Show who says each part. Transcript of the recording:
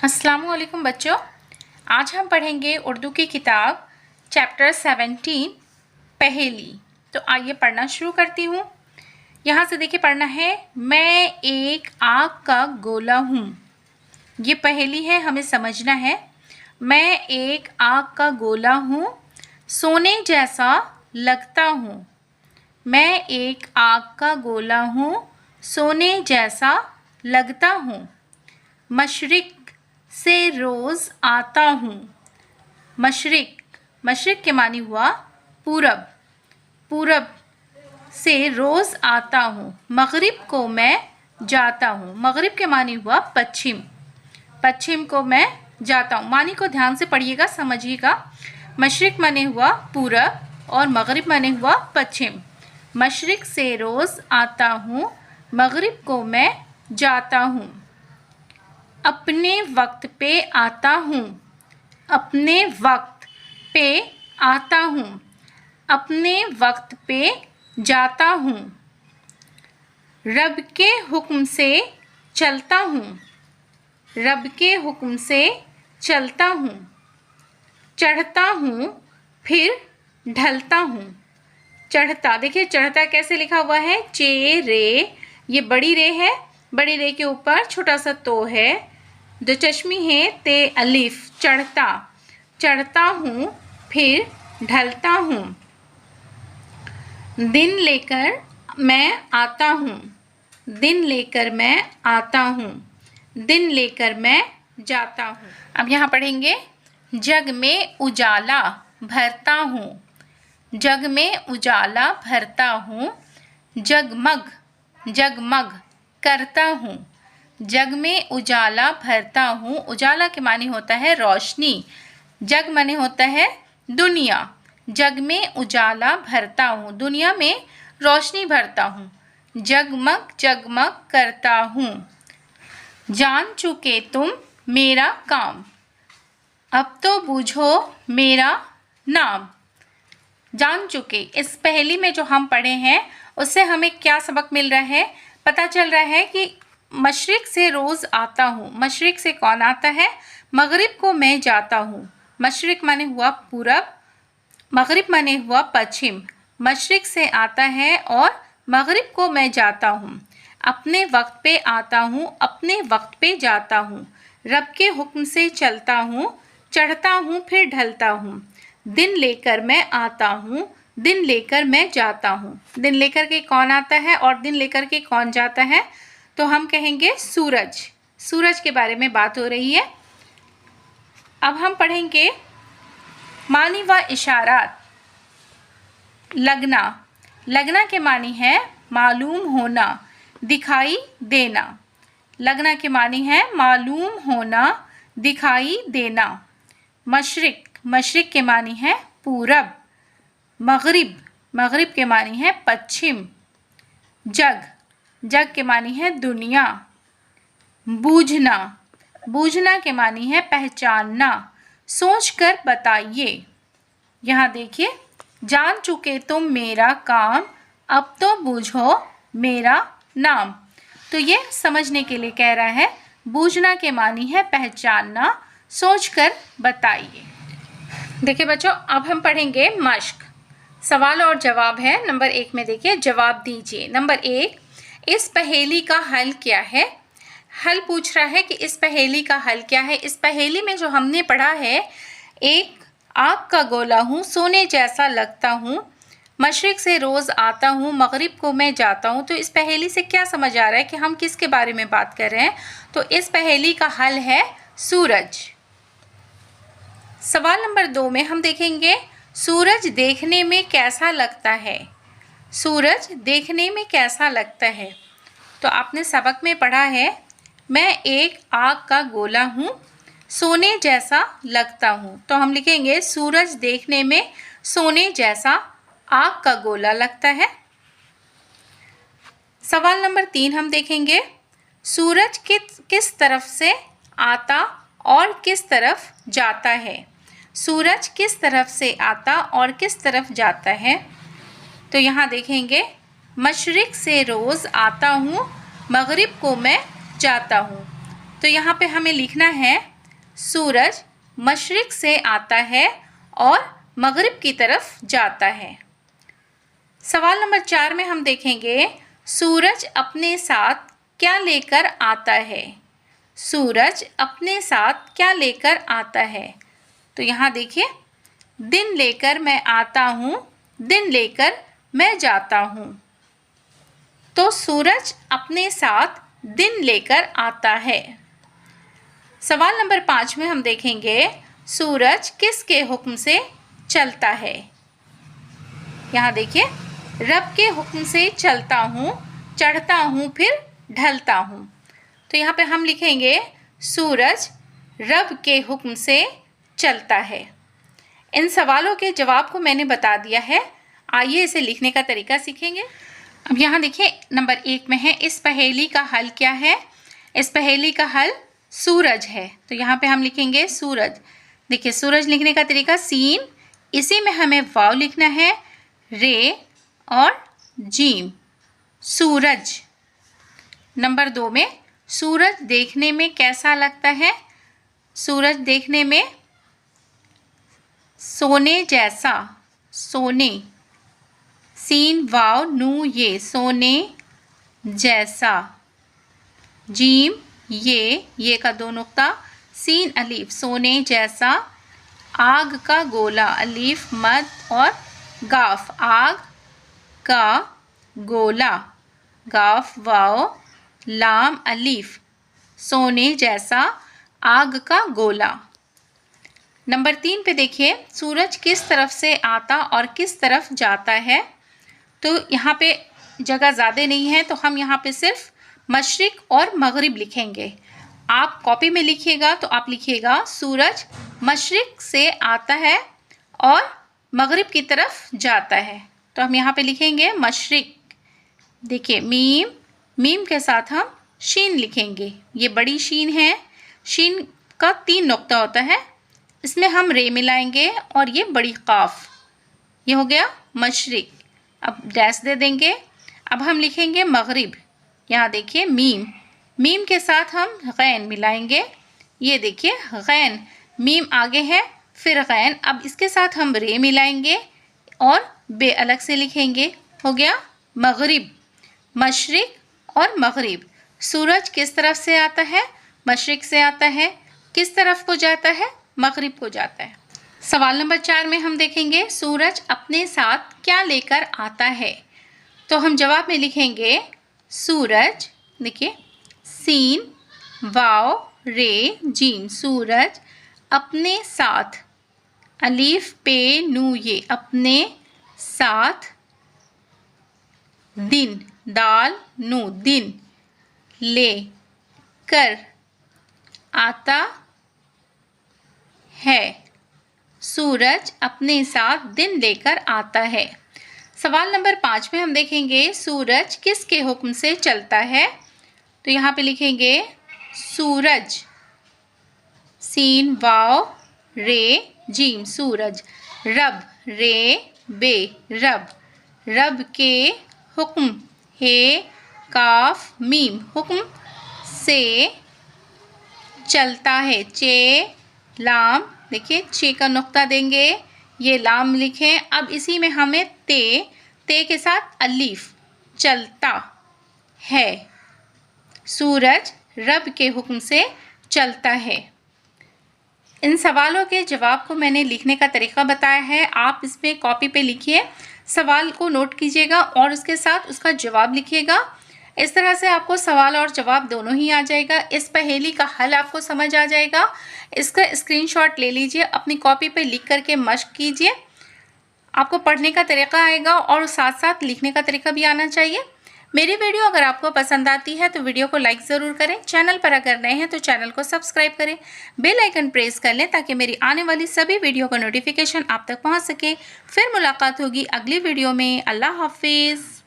Speaker 1: अस्सलामु अलैकुम बच्चों, आज हम पढ़ेंगे उर्दू की किताब चैप्टर 17 पहेली। तो आइए पढ़ना शुरू करती हूँ। यहाँ से देखिए पढ़ना है, मैं एक आग का गोला हूँ। ये पहेली है, हमें समझना है। मैं एक आग का गोला हूँ, सोने जैसा लगता हूँ। मैं एक आग का गोला हूँ, सोने जैसा लगता हूँ। मशरिक से रोज़ आता हूँ। मशरिक के मानी हुआ पूरब। पूरब से रोज़ आता हूँ। मगरिब को मैं जाता हूँ। मगरिब के मानी हुआ पश्चिम। पश्चिम को मैं जाता हूँ। मानी को ध्यान से पढ़िएगा, समझिएगा। मशरिक माने हुआ पूरब और मगरिब माने हुआ पश्चिम। मशरिक से रोज़ आता हूँ, मगरिब को मैं जाता हूँ। अपने वक्त पे आता हूँ। अपने वक्त पे आता हूँ। अपने वक्त पे जाता हूँ। रब के हुक्म से चलता हूँ। रब के हुक्म से चलता हूँ। चढ़ता हूँ फिर ढलता हूँ। चढ़ता, देखिए चढ़ता कैसे लिखा हुआ है, चे रे, ये बड़ी रे है। बड़ी रे के ऊपर छोटा सा तो है, दो चश्मी है, ते अलिफ। चढ़ता, चढ़ता हूँ फिर ढलता हूँ। दिन लेकर मैं आता हूँ। दिन लेकर मैं आता हूँ। दिन लेकर मैं जाता हूँ। अब यहाँ पढ़ेंगे, जग में उजाला भरता हूँ। जग में उजाला भरता हूँ। जगमग जगमग करता हूँ। जग में उजाला भरता हूँ। उजाला के मानी होता है रोशनी। जग माने होता है दुनिया। जग में उजाला भरता हूँ, दुनिया में रोशनी भरता हूँ। जगमग जगमग करता हूँ। जान चुके तुम मेरा काम, अब तो बूझो मेरा नाम। जान चुके, इस पहेली में जो हम पढ़े हैं उससे हमें क्या सबक मिल रहा है? पता चल रहा है कि मशरिक से रोज़ आता हूँ। मशरिक से कौन आता है? मगरिब को मैं जाता हूँ। मशरिक माने हुआ पूरब, मगरिब माने हुआ पश्चिम। मशरिक से आता है और मगरिब को मैं जाता हूँ। अपने वक्त पे आता हूँ, अपने वक्त पे जाता हूँ। रब के हुक्म से चलता हूँ, चढ़ता हूँ फिर ढलता हूँ। दिन लेकर मैं आता हूँ, दिन लेकर मैं जाता हूँ। दिन लेकर के कौन आता है और दिन लेकर के कौन जाता है? तो हम कहेंगे सूरज। सूरज के बारे में बात हो रही है। अब हम पढ़ेंगे मानी व इशारात। लगना, लगना के मानी है मालूम होना, दिखाई देना। लगना के मानी है मालूम होना, दिखाई देना। मशरिक, मशरिक के मानी है पूरब। मगरिब, मगरिब के मानी है पश्चिम। जग, जग के मानी है दुनिया। बूझना, बूझना के मानी है पहचानना। सोच कर बताइए। यहाँ देखिए, जान चुके तुम मेरा काम, अब तो बूझो मेरा नाम। तो ये समझने के लिए कह रहा है। बूझना के मानी है पहचानना, सोच कर बताइए। देखिए बच्चों, अब हम पढ़ेंगे मश्क। सवाल और जवाब है। नंबर 1 में देखिए, जवाब दीजिए। नंबर 1, इस पहेली का हल क्या है? हल पूछ रहा है कि इस पहेली का हल क्या है। इस पहेली में जो हमने पढ़ा है, एक आग का गोला हूँ, सोने जैसा लगता हूँ, मशरिक से रोज़ आता हूँ, मगरिब को मैं जाता हूँ। तो इस पहेली से क्या समझ आ रहा है कि हम किसके बारे में बात कर रहे हैं? तो इस पहेली का हल है सूरज। सवाल नंबर 2 में हम देखेंगे, सूरज देखने में कैसा लगता है? सूरज देखने में कैसा लगता है? तो आपने सबक में पढ़ा है, मैं एक आग का गोला हूँ, सोने जैसा लगता हूँ। तो हम लिखेंगे सूरज देखने में सोने जैसा आग का गोला लगता है। सवाल नंबर 3 हम देखेंगे, सूरज किस तरफ से आता और किस तरफ जाता है? सूरज किस तरफ से आता और किस तरफ जाता है? तो यहाँ देखेंगे, मशरिक से रोज़ आता हूँ, मगरिब को मैं जाता हूँ। तो यहाँ पे हमें लिखना है सूरज मशरिक से आता है और मगरिब की तरफ जाता है। सवाल नंबर 4 में हम देखेंगे सूरज अपने साथ क्या लेकर आता है। सूरज अपने साथ क्या लेकर आता है। तो यहाँ देखिए, दिन लेकर मैं आता हूँ, दिन लेकर मैं जाता हूँ। तो सूरज अपने साथ दिन लेकर आता है। सवाल नंबर 5 में हम देखेंगे सूरज किसके हुक्म से चलता है। यहाँ देखिए, रब के हुक्म से चलता हूँ, चढ़ता हूँ फिर ढलता हूँ। तो यहाँ पे हम लिखेंगे सूरज रब के हुक्म से चलता है। इन सवालों के जवाब को मैंने बता दिया है। आइए इसे लिखने का तरीका सीखेंगे। अब यहाँ देखिए, नंबर 1 में है इस पहेली का हल क्या है। इस पहेली का हल सूरज है। तो यहाँ पे हम लिखेंगे सूरज। देखिए, सूरज लिखने का तरीका सीन, इसी में हमें वाव लिखना है, रे और जीम, सूरज। नंबर 2 में सूरज देखने में कैसा लगता है। सूरज देखने में सोने जैसा, सोने, सीन वाव नू ये, सोने जैसा, जीम ये का 2 नुक्ता, सीन अलीफ, सोने जैसा, आग का गोला, अलीफ मद और गाफ, आग का गोला, गाफ वाव लाम अलीफ, सोने जैसा, आग का गोला। नंबर 3 पे देखिए, सूरज किस तरफ से आता और किस तरफ जाता है। तो यहाँ पे जगह ज़्यादा नहीं है, तो हम यहाँ पे सिर्फ मशरिक और मगरिब लिखेंगे। आप कॉपी में लिखिएगा तो आप लिखिएगा सूरज मशरिक से आता है और मगरिब की तरफ जाता है। तो हम यहाँ पे लिखेंगे मशरिक। देखिए, मीम के साथ हम शीन लिखेंगे। ये बड़ी शीन है, शीन का 3 नुक्ता होता है, इसमें हम रे मिलाएंगे और ये बड़ी काफ, ये हो गया मशरिक। अब डैश दे देंगे। अब हम लिखेंगे मगरिब। यहाँ देखिए, मीम के साथ हम गैन मिलाएंगे। ये देखिए गैन, मीम आगे है फिर गैन। अब इसके साथ हम रे मिलाएंगे और बे अलग से लिखेंगे, हो गया मगरिब, मशरिक और मगरिब। सूरज किस तरफ से आता है, मशरिक से आता है। किस तरफ को जाता है, मगरिब को जाता है। सवाल नंबर 4 में हम देखेंगे सूरज अपने साथ क्या लेकर आता है। तो हम जवाब में लिखेंगे सूरज, देखिए सीन वाव रे जीम, सूरज अपने साथ, अलीफ पे नू ये, अपने साथ, दिन दाल नू दिन, ले कर आता है। सूरज अपने साथ दिन लेकर आता है। सवाल नंबर 5 में हम देखेंगे सूरज किसके हुक्म से चलता है। तो यहाँ पे लिखेंगे सूरज, सीन वाव रे जीम, सूरज, रब रे बे, रब, रब के हुक्म, हे काफ मीम, हुक्म से चलता है, चे लाम, देखिए चे का नुक्ता देंगे, ये लाम लिखें। अब इसी में हमें ते के साथ अलीफ, चलता है। सूरज रब के हुक्म से चलता है। इन सवालों के जवाब को मैंने लिखने का तरीका बताया है। आप इसमें कॉपी पे लिखिए, सवाल को नोट कीजिएगा और उसके साथ उसका जवाब लिखिएगा। इस तरह से आपको सवाल और जवाब दोनों ही आ जाएगा। इस पहेली का हल आपको समझ आ जाएगा। इसका स्क्रीनशॉट ले लीजिए, अपनी कॉपी पे लिख करके मश्क कीजिए। आपको पढ़ने का तरीका आएगा और साथ साथ लिखने का तरीका भी आना चाहिए। मेरी वीडियो अगर आपको पसंद आती है तो वीडियो को लाइक ज़रूर करें। चैनल पर अगर नए हैं तो चैनल को सब्सक्राइब करें, बेल आइकन प्रेस कर लें ताकि मेरी आने वाली सभी वीडियो का नोटिफिकेशन आप तक पहुंच सके। फिर मुलाकात होगी अगली वीडियो में। अल्लाह हाफिज़।